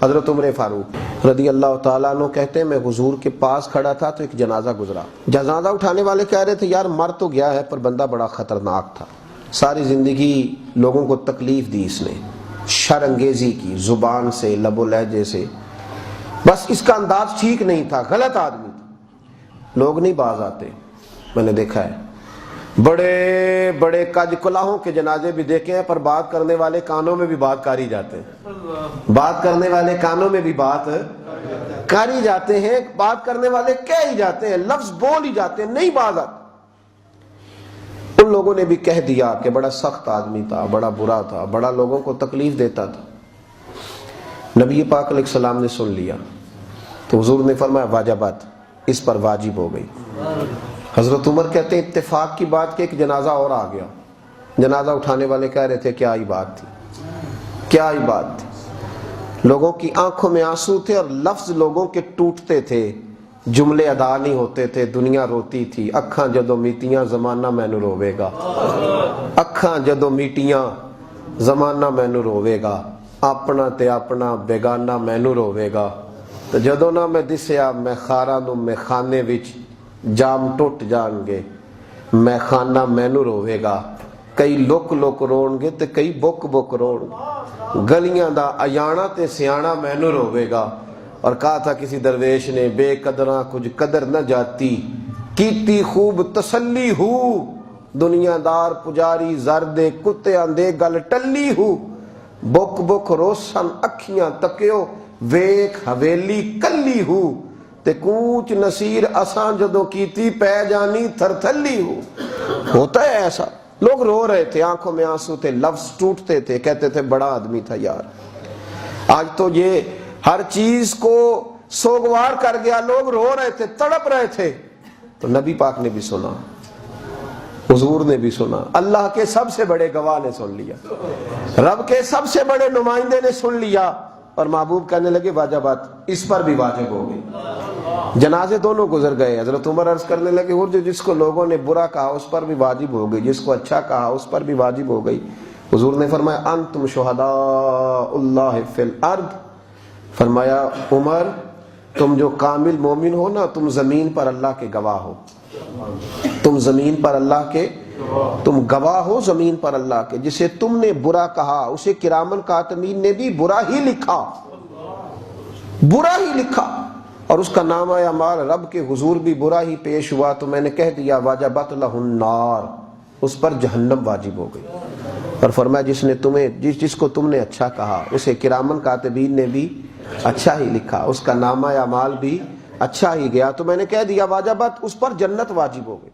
حضرت عمر فاروق رضی اللہ تعالیٰ عنہ کہتے ہیں میں حضور کے پاس کھڑا تھا تو ایک جنازہ گزرا. جنازہ اٹھانے والے کہہ رہے تھے یار مر تو گیا ہے پر بندہ بڑا خطرناک تھا, ساری زندگی لوگوں کو تکلیف دی اس نے, شر انگیزی کی زبان سے, لب و لہجے سے, بس اس کا انداز ٹھیک نہیں تھا, غلط آدمی تھا. لوگ نہیں باز آتے, میں نے دیکھا ہے بڑے بڑے کج کلاہوں کے جنازے بھی دیکھے ہیں پر بات کرنے والے کانوں میں بھی بات کاری جاتے ہیں, بات کرنے والے کانوں میں بھی بات کاری جاتے ہیں, بات کرنے والے کہہ ہی جاتے ہیں, لفظ بول ہی جاتے ہیں, نہیں باز آتے. ان لوگوں نے بھی کہہ دیا کہ بڑا سخت آدمی تھا, بڑا برا تھا, بڑا لوگوں کو تکلیف دیتا تھا. نبی پاک علیہ السلام نے سن لیا تو حضور نے فرمایا واجبات, اس پر واجب ہو گئی. حضرت عمر کہتے ہیں اتفاق کی بات کہ ایک جنازہ اور آ گیا. جنازہ اٹھانے والے کہہ رہے تھے کیا ہی بات تھی, کیا ہی بات تھی. لوگوں کی آنکھوں میں آنسو تھے اور لفظ لوگوں کے ٹوٹتے تھے, جملے ادا نہیں ہوتے تھے, دنیا روتی تھی. اکھاں جدوں میٹیاں زمانہ مینوں روے گا, اکھاں جدوں میٹیاں زمانہ مینوں روے گا, اپنا تے اپنا بیگانہ مینوں روے گا. تو جدوں نہ میں دسیا میں خاراں نوں میں خانے وچ جام ٹوٹ جان گے, میں خانہ مینوں روے گا. کئی لک لک رون گے تے کئی بک بک رون, گلیاں دا ایانا تے سیانا مینوں روے گا. اور کہا تھا کسی درویش نے بے قدراں کچھ قدر نہ جاتی, کیتی خوب تسلی ہو, دنیا دار پجاری زردے کتیاں دے گل ٹلی ہو. بک بک روسن اکھیاں تکیو ویکھ حویلی کلی ہو, تے کوچ نصیر اساں جدوں کیتی پہ جانی تھر تھلی ہو. ہوتا ہے ایسا, لوگ رو رہے تھے, آنکھوں میں آنسو تھے, لفظ ٹوٹتے تھے, کہتے تھے بڑا آدمی تھا یار. آج تو یہ ہر چیز کو سوگوار کر گیا, لوگ رو رہے تھے, تڑپ رہے تھے. تو نبی پاک نے بھی سنا, حضور نے بھی سنا, اللہ کے سب سے بڑے گواہ نے سن لیا, رب کے سب سے بڑے نمائندے نے سن لیا, اور محبوب کہنے لگے واجبات, اس پر بھی واجب ہو گئی. جنازے دونوں گزر گئے. حضرت عمر عرض کرنے لگے اور جس کو لوگوں نے برا کہا اس پر بھی واجب ہو گئی, جس کو اچھا کہا اس پر بھی واجب ہو گئی. حضور نے فرمایا انتم شہداء اللہ فی الارض, فرمایا عمر تم جو کامل مومن ہو نا, تم زمین پر اللہ کے گواہ ہو, تم زمین پر اللہ کے تم گواہ ہو زمین پر اللہ کے. جسے تم نے برا کہا اسے کرامن کاتبین نے بھی برا ہی لکھا, برا ہی لکھا, اور اس کا نام اعمال رب کے حضور بھی برا ہی پیش ہوا. تو میں نے کہہ دیا واجبت لہ النار, اس پر جہنم واجب ہو گئی. اور فرمایا جس نے تمہیں جس کو تم نے اچھا کہا اسے کرامن کاتبین نے بھی اچھا ہی لکھا, اس کا نامہ اعمال بھی اچھا ہی گیا. تو میں نے کہہ دیا واجبات, اس پر جنت واجب ہو گئی.